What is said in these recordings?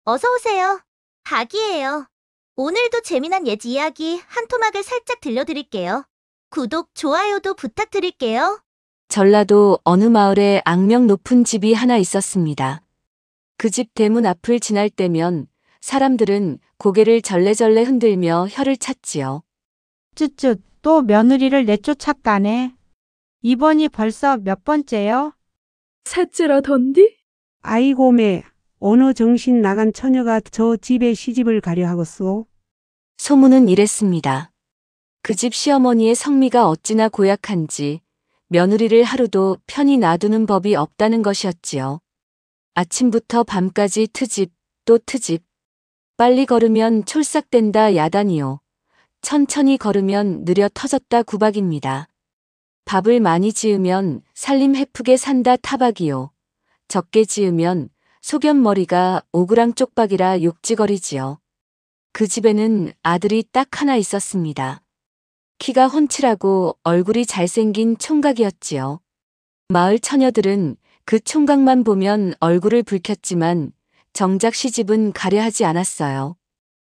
어서 오세요. 박이에요. 오늘도 재미난 옛 이야기 한 토막을 살짝 들려드릴게요. 구독, 좋아요도 부탁드릴게요. 전라도 어느 마을에 악명 높은 집이 하나 있었습니다. 그 집 대문 앞을 지날 때면 사람들은 고개를 절레절레 흔들며 혀를 찼지요. 쯧쯧, 또 며느리를 내쫓았다네. 이번이 벌써 몇 번째요? 셋째라던디? 아이고 매, 어느 정신 나간 처녀가 저 집에 시집을 가려 하겠소? 소문은 이랬습니다. 그 집 시어머니의 성미가 어찌나 고약한지 며느리를 하루도 편히 놔두는 법이 없다는 것이었지요. 아침부터 밤까지 트집, 또 트집. 빨리 걸으면 촐싹댄다 야단이요. 천천히 걸으면 느려 터졌다 구박입니다. 밥을 많이 지으면 살림 헤프게 산다 타박이요. 적게 지으면 소견머리가 오그랑 쪽박이라 욕지거리지요. 그 집에는 아들이 딱 하나 있었습니다. 키가 훤칠하고 얼굴이 잘생긴 총각이었지요. 마을 처녀들은 그 총각만 보면 얼굴을 붉혔지만 정작 시집은 가려 하지 않았어요.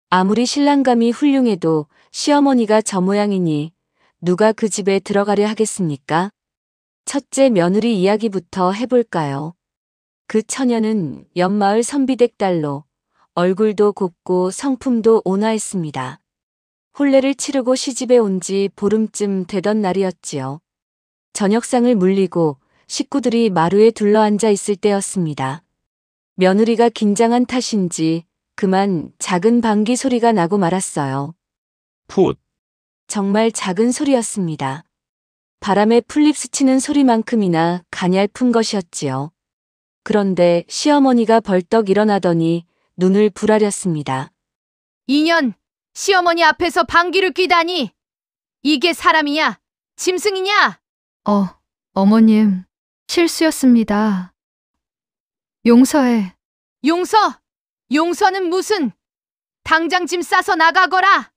아무리 신랑감이 훌륭해도 시어머니가 저 모양이니 누가 그 집에 들어가려 하겠습니까? 첫째 며느리 이야기부터 해볼까요? 그 처녀는 옆마을 선비댁 딸로 얼굴도 곱고 성품도 온화했습니다. 혼례를 치르고 시집에 온 지 보름쯤 되던 날이었지요. 저녁상을 물리고 식구들이 마루에 둘러앉아 있을 때였습니다. 며느리가 긴장한 탓인지 그만 작은 방귀 소리가 나고 말았어요. 풋. 정말 작은 소리였습니다. 바람에 풀잎 스치는 소리만큼이나 가냘픈 것이었지요. 그런데 시어머니가 벌떡 일어나더니 눈을 부라렸습니다. 이년, 시어머니 앞에서 방귀를 뀌다니. 이게 사람이냐? 짐승이냐? 어머님, 실수였습니다. 용서해. 용서? 용서는 무슨? 당장 짐 싸서 나가거라.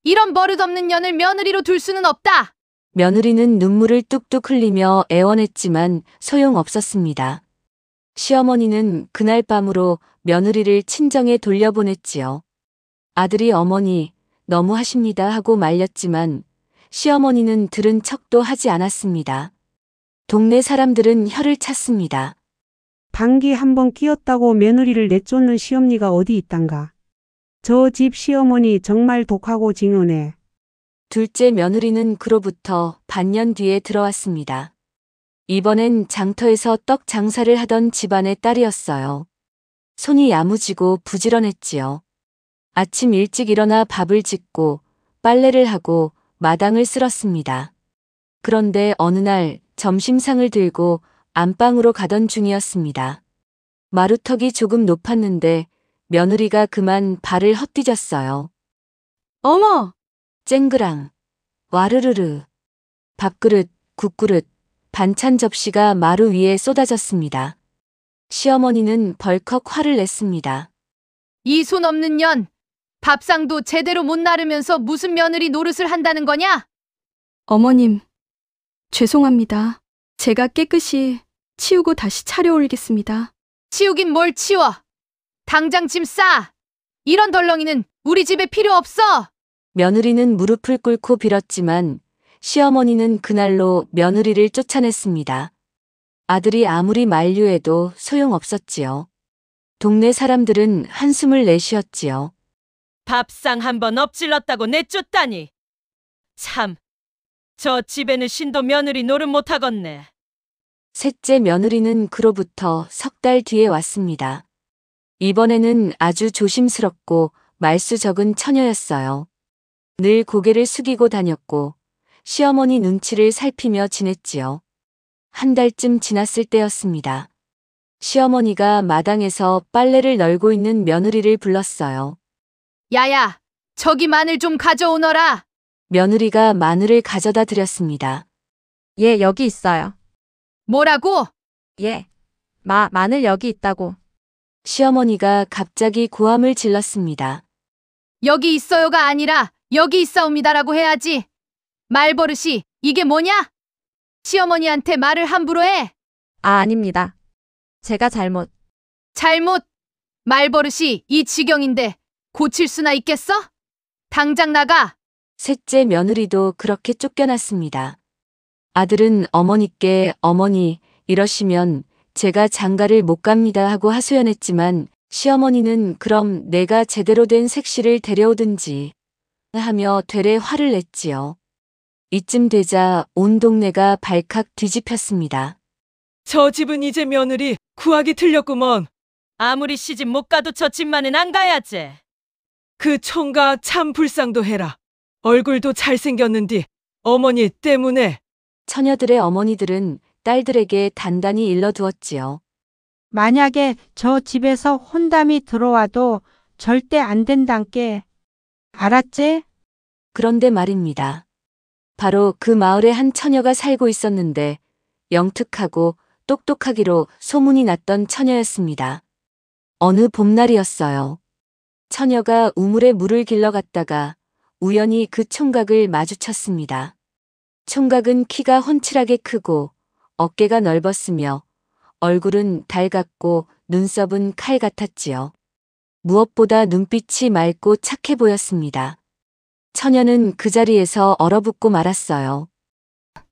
이런 버릇없는 년을 며느리로 둘 수는 없다. 며느리는 눈물을 뚝뚝 흘리며 애원했지만 소용없었습니다. 시어머니는 그날 밤으로 며느리를 친정에 돌려보냈지요. 아들이 어머니, 너무하십니다 하고 말렸지만 시어머니는 들은 척도 하지 않았습니다. 동네 사람들은 혀를 찼습니다. 방귀 한 번 뀌었다고 며느리를 내쫓는 시엄니가 어디 있단가? 저 집 시어머니 정말 독하고 징하네. 둘째 며느리는 그로부터 반년 뒤에 들어왔습니다. 이번엔 장터에서 떡 장사를 하던 집안의 딸이었어요. 손이 야무지고 부지런했지요. 아침 일찍 일어나 밥을 짓고 빨래를 하고 마당을 쓸었습니다. 그런데 어느 날 점심상을 들고 안방으로 가던 중이었습니다. 마루턱이 조금 높았는데 며느리가 그만 발을 헛디뎠어요. 어머! 쨍그랑, 와르르르. 밥그릇, 국그릇, 반찬 접시가 마루 위에 쏟아졌습니다. 시어머니는 벌컥 화를 냈습니다. 이 손 없는 년, 밥상도 제대로 못 나르면서 무슨 며느리 노릇을 한다는 거냐? 어머님, 죄송합니다. 제가 깨끗이 치우고 다시 차려올겠습니다. 치우긴 뭘 치워. 당장 짐 싸. 이런 덜렁이는 우리 집에 필요 없어. 며느리는 무릎을 꿇고 빌었지만 시어머니는 그날로 며느리를 쫓아냈습니다. 아들이 아무리 만류해도 소용없었지요. 동네 사람들은 한숨을 내쉬었지요. 밥상 한 번 엎질렀다고 내쫓다니. 참, 저 집에는 신도 며느리 노릇 못하겠네. 셋째 며느리는 그로부터 석 달 뒤에 왔습니다. 이번에는 아주 조심스럽고 말수 적은 처녀였어요. 늘 고개를 숙이고 다녔고 시어머니 눈치를 살피며 지냈지요. 한 달쯤 지났을 때였습니다. 시어머니가 마당에서 빨래를 널고 있는 며느리를 불렀어요. 야야, 저기 마늘 좀 가져오너라. 며느리가 마늘을 가져다 드렸습니다. 예, 여기 있어요. 뭐라고? 예. 마늘 여기 있다고. 시어머니가 갑자기 고함을 질렀습니다. 여기 있어요가 아니라 여기 있사옵니다라고 해야지. 말버릇이 이게 뭐냐? 시어머니한테 말을 함부로 해. 아닙니다. 제가 잘못. 잘못. 말버릇이 이 지경인데 고칠 수나 있겠어? 당장 나가! 셋째 며느리도 그렇게 쫓겨났습니다. 아들은 어머니께 어머니 이러시면 제가 장가를 못 갑니다 하고 하소연했지만 시어머니는 그럼 내가 제대로 된 색시를 데려오든지 하며 되레 화를 냈지요. 이쯤 되자 온 동네가 발칵 뒤집혔습니다. 저 집은 이제 며느리 구하기 틀렸구먼. 아무리 시집 못 가도 저 집만은 안 가야지. 그 총각 참 불쌍도 해라. 얼굴도 잘생겼는디 어머니 때문에. 처녀들의 어머니들은 딸들에게 단단히 일러두었지요. 만약에 저 집에서 혼담이 들어와도 절대 안 된단께. 알았지? 그런데 말입니다. 바로 그 마을에 한 처녀가 살고 있었는데 영특하고 똑똑하기로 소문이 났던 처녀였습니다. 어느 봄날이었어요. 처녀가 우물에 물을 길러 갔다가 우연히 그 총각을 마주쳤습니다. 총각은 키가 훤칠하게 크고 어깨가 넓었으며 얼굴은 달 같고 눈썹은 칼 같았지요. 무엇보다 눈빛이 맑고 착해 보였습니다. 처녀는 그 자리에서 얼어붙고 말았어요.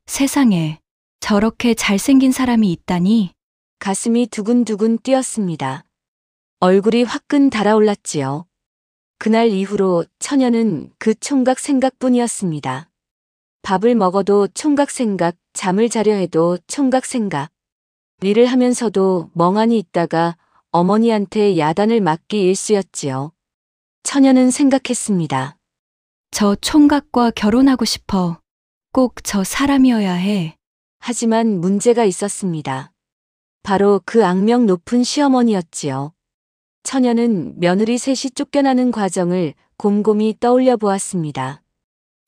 세상에 저렇게 잘생긴 사람이 있다니. 가슴이 두근두근 뛰었습니다. 얼굴이 화끈 달아올랐지요. 그날 이후로 처녀는 그 총각 생각뿐이었습니다. 밥을 먹어도 총각 생각, 잠을 자려 해도 총각 생각. 일을 하면서도 멍하니 있다가 어머니한테 야단을 맞기 일쑤였지요. 처녀는 생각했습니다. 저 총각과 결혼하고 싶어. 꼭 저 사람이어야 해. 하지만 문제가 있었습니다. 바로 그 악명 높은 시어머니였지요. 처녀는 며느리 셋이 쫓겨나는 과정을 곰곰이 떠올려 보았습니다.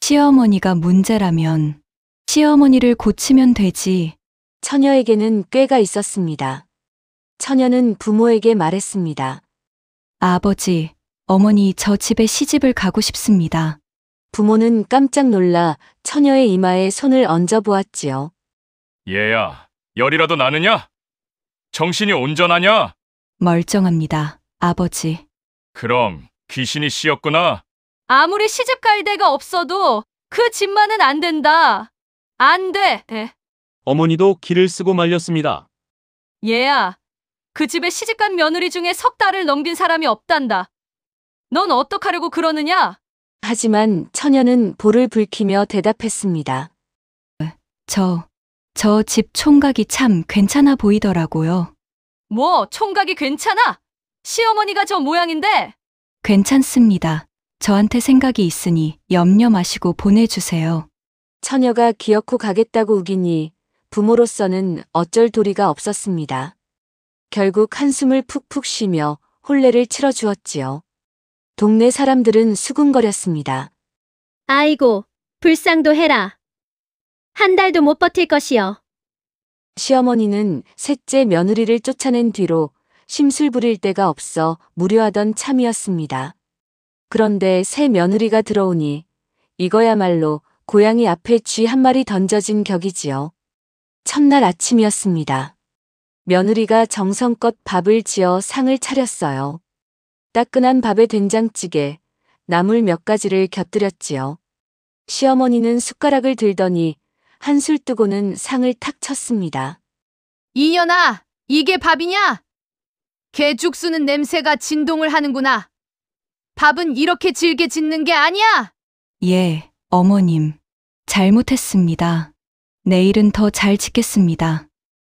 시어머니가 문제라면 시어머니를 고치면 되지. 처녀에게는 꾀가 있었습니다. 처녀는 부모에게 말했습니다. 아버지, 어머니 저 집에 시집을 가고 싶습니다. 부모는 깜짝 놀라 처녀의 이마에 손을 얹어 보았지요. 얘야, 열이라도 나느냐? 정신이 온전하냐? 멀쩡합니다, 아버지. 그럼 귀신이 씌었구나. 아무리 시집 갈 데가 없어도 그 집만은 안 된다. 안 돼. 어머니도 기를 쓰고 말렸습니다. 얘야, 그 집에 시집간 며느리 중에 석 달을 넘긴 사람이 없단다. 넌 어떡하려고 그러느냐? 하지만 처녀는 볼을 붉히며 대답했습니다. 저 집 총각이 참 괜찮아 보이더라고요. 뭐 총각이 괜찮아? 시어머니가 저 모양인데. 괜찮습니다. 저한테 생각이 있으니 염려 마시고 보내주세요. 처녀가 기어코 가겠다고 우기니 부모로서는 어쩔 도리가 없었습니다. 결국 한숨을 푹푹 쉬며 혼례를 치러주었지요. 동네 사람들은 수군거렸습니다. 아이고, 불쌍도 해라. 한 달도 못 버틸 것이여. 시어머니는 셋째 며느리를 쫓아낸 뒤로 심술 부릴 데가 없어 무료하던 참이었습니다. 그런데 새 며느리가 들어오니 이거야말로 고양이 앞에 쥐 한 마리 던져진 격이지요. 첫날 아침이었습니다. 며느리가 정성껏 밥을 지어 상을 차렸어요. 따끈한 밥에 된장찌개, 나물 몇 가지를 곁들였지요. 시어머니는 숟가락을 들더니 한술 뜨고는 상을 탁 쳤습니다. 이년아, 이게 밥이냐? 개죽수는 냄새가 진동을 하는구나. 밥은 이렇게 질게 짓는 게 아니야. 예, 어머님. 잘못했습니다. 내일은 더 잘 짓겠습니다.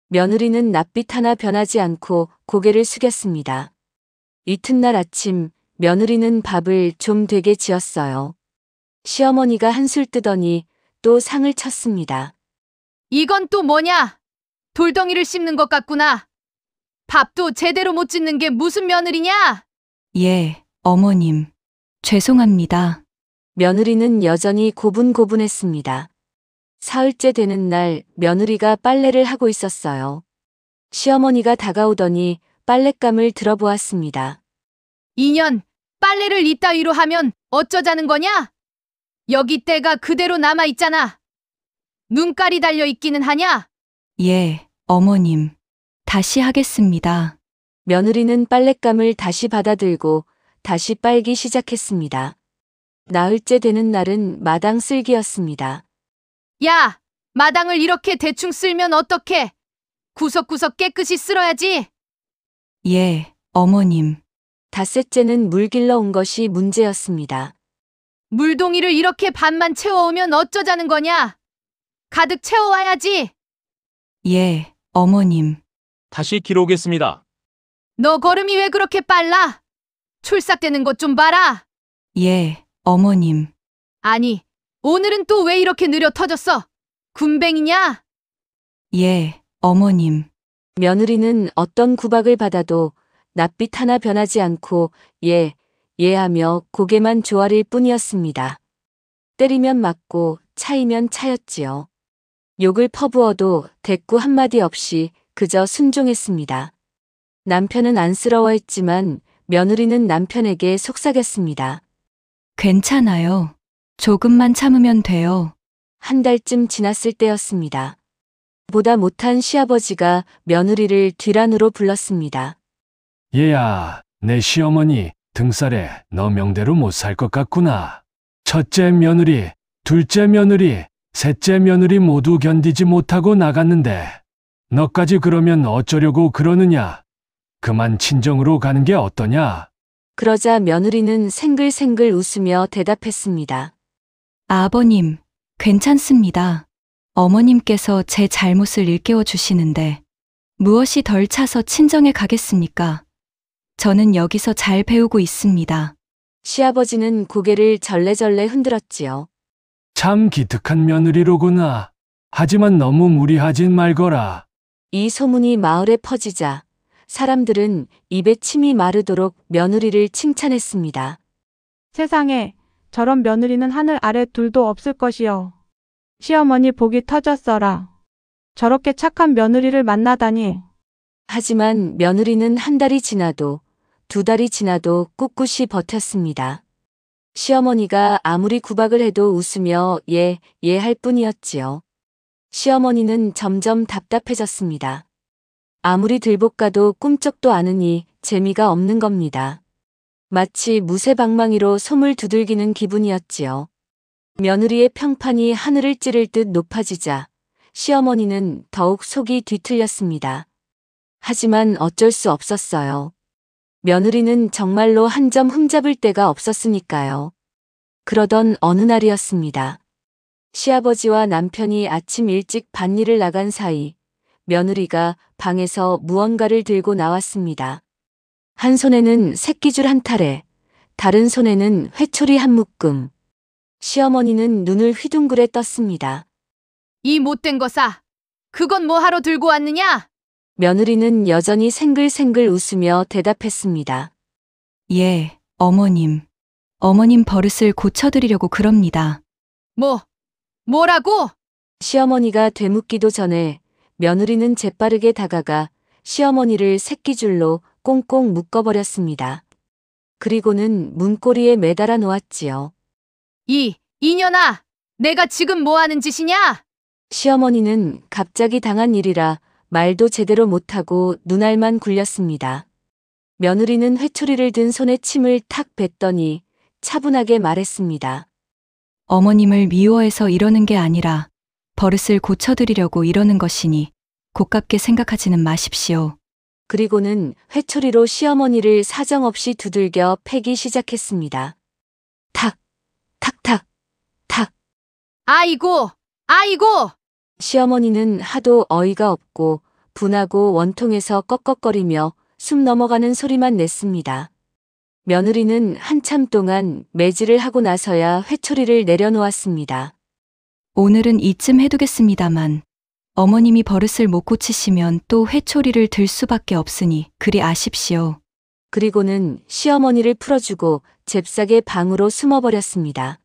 며느리는 낯빛 하나 변하지 않고 고개를 숙였습니다. 이튿날 아침 며느리는 밥을 좀 되게 지었어요. 시어머니가 한술 뜨더니 또 상을 쳤습니다. 이건 또 뭐냐? 돌덩이를 씹는 것 같구나. 밥도 제대로 못 짓는 게 무슨 며느리냐? 예, 어머님. 죄송합니다. 며느리는 여전히 고분고분했습니다. 사흘째 되는 날 며느리가 빨래를 하고 있었어요. 시어머니가 다가오더니 빨랫감을 들어보았습니다. 이년, 빨래를 이따위로 하면 어쩌자는 거냐? 여기 때가 그대로 남아있잖아. 눈깔이 달려 있기는 하냐? 예, 어머님. 다시 하겠습니다. 며느리는 빨랫감을 다시 받아들고 다시 빨기 시작했습니다. 나흘째 되는 날은 마당 쓸기였습니다. 야, 마당을 이렇게 대충 쓸면 어떡해? 구석구석 깨끗이 쓸어야지. 예, 어머님. 닷새째는 물 길러 온 것이 문제였습니다. 물동이를 이렇게 반만 채워오면 어쩌자는 거냐? 가득 채워와야지. 예, 어머님. 다시 기록했습니다. 너 걸음이 왜 그렇게 빨라? 출삭되는 것 좀 봐라. 예, 어머님. 아니, 오늘은 또 왜 이렇게 느려 터졌어? 군뱅이냐? 예, 어머님. 며느리는 어떤 구박을 받아도 낯빛 하나 변하지 않고 예, 예 하며 고개만 조아릴 뿐이었습니다. 때리면 맞고 차이면 차였지요. 욕을 퍼부어도 대꾸 한마디 없이 그저 순종했습니다. 남편은 안쓰러워했지만 며느리는 남편에게 속삭였습니다. 괜찮아요. 조금만 참으면 돼요. 한 달쯤 지났을 때였습니다. 보다 못한 시아버지가 며느리를 뒤란으로 불렀습니다. 얘야, 내 시어머니 등살에 너 명대로 못 살 것 같구나. 첫째 며느리, 둘째 며느리, 셋째 며느리 모두 견디지 못하고 나갔는데 너까지 그러면 어쩌려고 그러느냐? 그만 친정으로 가는 게 어떠냐? 그러자 며느리는 생글생글 웃으며 대답했습니다. 아버님, 괜찮습니다. 어머님께서 제 잘못을 일깨워 주시는데 무엇이 덜 차서 친정에 가겠습니까? 저는 여기서 잘 배우고 있습니다. 시아버지는 고개를 절레절레 흔들었지요. 참 기특한 며느리로구나. 하지만 너무 무리하진 말거라. 이 소문이 마을에 퍼지자 사람들은 입에 침이 마르도록 며느리를 칭찬했습니다. 세상에 저런 며느리는 하늘 아래 둘도 없을 것이요. 시어머니 복이 터졌어라. 저렇게 착한 며느리를 만나다니. 하지만 며느리는 한 달이 지나도 두 달이 지나도 꿋꿋이 버텼습니다. 시어머니가 아무리 구박을 해도 웃으며 예, 예 할 뿐이었지요. 시어머니는 점점 답답해졌습니다. 아무리 들볶아도 꿈쩍도 않으니 재미가 없는 겁니다. 마치 무쇠방망이로 솜을 두들기는 기분이었지요. 며느리의 평판이 하늘을 찌를 듯 높아지자 시어머니는 더욱 속이 뒤틀렸습니다. 하지만 어쩔 수 없었어요. 며느리는 정말로 한 점 흠잡을 데가 없었으니까요. 그러던 어느 날이었습니다. 시아버지와 남편이 아침 일찍 밭일을 나간 사이 며느리가 방에서 무언가를 들고 나왔습니다. 한 손에는 새끼줄 한 타래, 다른 손에는 회초리 한 묶음. 시어머니는 눈을 휘둥그레 떴습니다. 이 못된 거사. 그건 뭐하러 들고 왔느냐? 며느리는 여전히 생글생글 웃으며 대답했습니다. 예, 어머님. 어머님 버릇을 고쳐드리려고 그럽니다. 뭐라고? 시어머니가 되묻기도 전에 며느리는 재빠르게 다가가 시어머니를 새끼줄로 꽁꽁 묶어버렸습니다. 그리고는 문고리에 매달아 놓았지요. 이년아, 내가 지금 뭐 하는 짓이냐? 시어머니는 갑자기 당한 일이라 말도 제대로 못하고 눈알만 굴렸습니다. 며느리는 회초리를 든 손에 침을 탁 뱉더니 차분하게 말했습니다. 어머님을 미워해서 이러는 게 아니라 버릇을 고쳐드리려고 이러는 것이니 고깝게 생각하지는 마십시오. 그리고는 회초리로 시어머니를 사정없이 두들겨 패기 시작했습니다. 탁, 탁탁, 탁. 아이고! 시어머니는 하도 어이가 없고 분하고 원통에서 꺽꺽거리며 숨 넘어가는 소리만 냈습니다. 며느리는 한참 동안 매질을 하고 나서야 회초리를 내려놓았습니다. 오늘은 이쯤 해두겠습니다만 어머님이 버릇을 못 고치시면 또 회초리를 들 수밖에 없으니 그리 아십시오. 그리고는 시어머니를 풀어주고 잽싸게 방으로 숨어버렸습니다.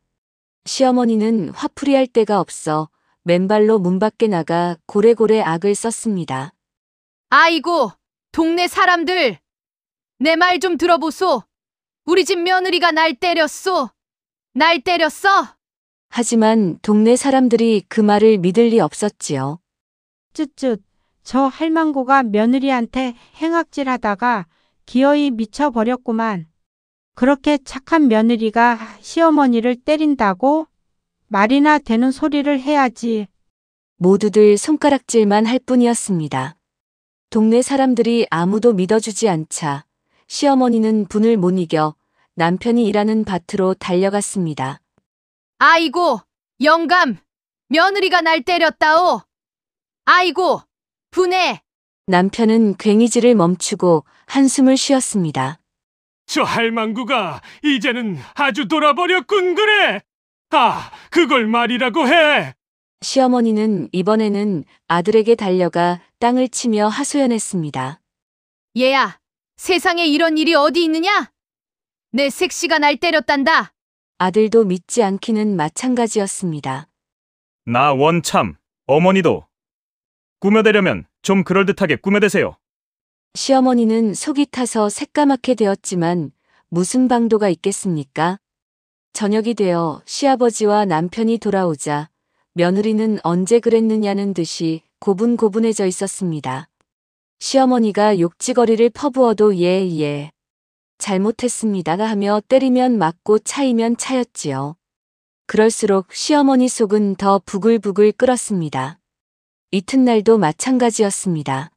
시어머니는 화풀이할 데가 없어 맨발로 문 밖에 나가 고래고래 악을 썼습니다. 아이고, 동네 사람들! 내 말 좀 들어보소. 우리 집 며느리가 날 때렸소. 날 때렸어. 하지만 동네 사람들이 그 말을 믿을 리 없었지요. 쯧쯧, 저 할망구가 며느리한테 행악질하다가 기어이 미쳐버렸구만. 그렇게 착한 며느리가 시어머니를 때린다고? 말이나 되는 소리를 해야지. 모두들 손가락질만 할 뿐이었습니다. 동네 사람들이 아무도 믿어주지 않자 시어머니는 분을 못 이겨 남편이 일하는 밭으로 달려갔습니다. 아이고, 영감, 며느리가 날 때렸다오. 아이고, 분해. 남편은 괭이질을 멈추고 한숨을 쉬었습니다. 저 할망구가 이제는 아주 돌아버렸군 그래. 아, 그걸 말이라고 해. 시어머니는 이번에는 아들에게 달려가 땅을 치며 하소연했습니다. 얘야, 세상에 이런 일이 어디 있느냐? 내 색시가 날 때렸단다. 아들도 믿지 않기는 마찬가지였습니다. 나 원참, 어머니도. 꾸며대려면 좀 그럴듯하게 꾸며대세요. 시어머니는 속이 타서 새까맣게 되었지만 무슨 방도가 있겠습니까? 저녁이 되어 시아버지와 남편이 돌아오자 며느리는 언제 그랬느냐는 듯이 고분고분해져 있었습니다. 시어머니가 욕지거리를 퍼부어도 예. 잘못했습니다 하며 때리면 맞고 차이면 차였지요. 그럴수록 시어머니 속은 더 부글부글 끓었습니다. 이튿날도 마찬가지였습니다.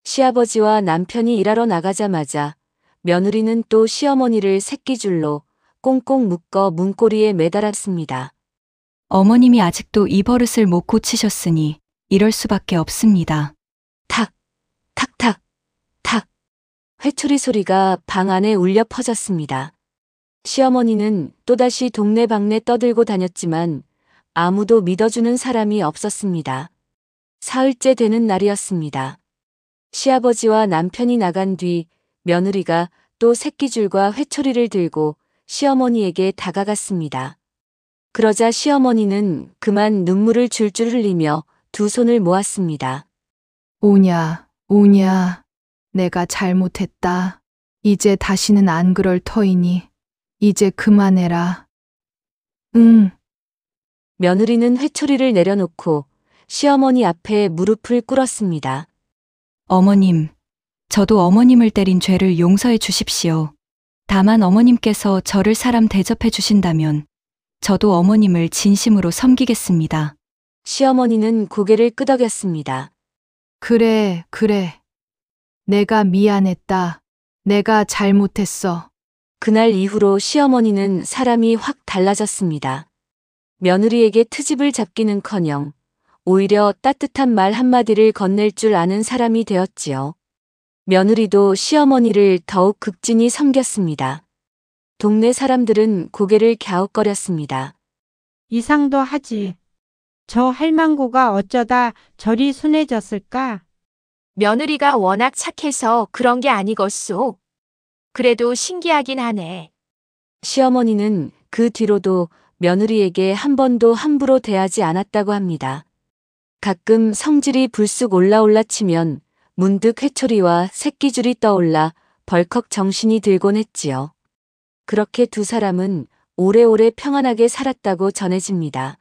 시아버지와 남편이 일하러 나가자마자 며느리는 또 시어머니를 새끼줄로 꽁꽁 묶어 문고리에 매달았습니다. 어머님이 아직도 이 버릇을 못 고치셨으니 이럴 수밖에 없습니다. 탁, 탁탁, 탁. 회초리 소리가 방 안에 울려 퍼졌습니다. 시어머니는 또다시 동네방네 떠들고 다녔지만 아무도 믿어주는 사람이 없었습니다. 사흘째 되는 날이었습니다. 시아버지와 남편이 나간 뒤 며느리가 또 새끼줄과 회초리를 들고 시어머니에게 다가갔습니다. 그러자 시어머니는 그만 눈물을 줄줄 흘리며 두 손을 모았습니다. 오냐, 내가 잘못했다. 이제 다시는 안 그럴 터이니 이제 그만해라. 응. 며느리는 회초리를 내려놓고 시어머니 앞에 무릎을 꿇었습니다. 어머님, 저도 어머님을 때린 죄를 용서해 주십시오. 다만 어머님께서 저를 사람 대접해 주신다면 저도 어머님을 진심으로 섬기겠습니다. 시어머니는 고개를 끄덕였습니다. 그래. 내가 미안했다. 내가 잘못했어. 그날 이후로 시어머니는 사람이 확 달라졌습니다. 며느리에게 트집을 잡기는커녕 오히려 따뜻한 말 한마디를 건넬 줄 아는 사람이 되었지요. 며느리도 시어머니를 더욱 극진히 섬겼습니다. 동네 사람들은 고개를 갸웃거렸습니다. 이상도 하지. 저 할망구가 어쩌다 저리 순해졌을까? 며느리가 워낙 착해서 그런 게 아니겠소. 그래도 신기하긴 하네. 시어머니는 그 뒤로도 며느리에게 한 번도 함부로 대하지 않았다고 합니다. 가끔 성질이 불쑥 올라올라 치면 문득 회초리와 새끼줄이 떠올라 벌컥 정신이 들곤 했지요. 그렇게 두 사람은 오래오래 평안하게 살았다고 전해집니다.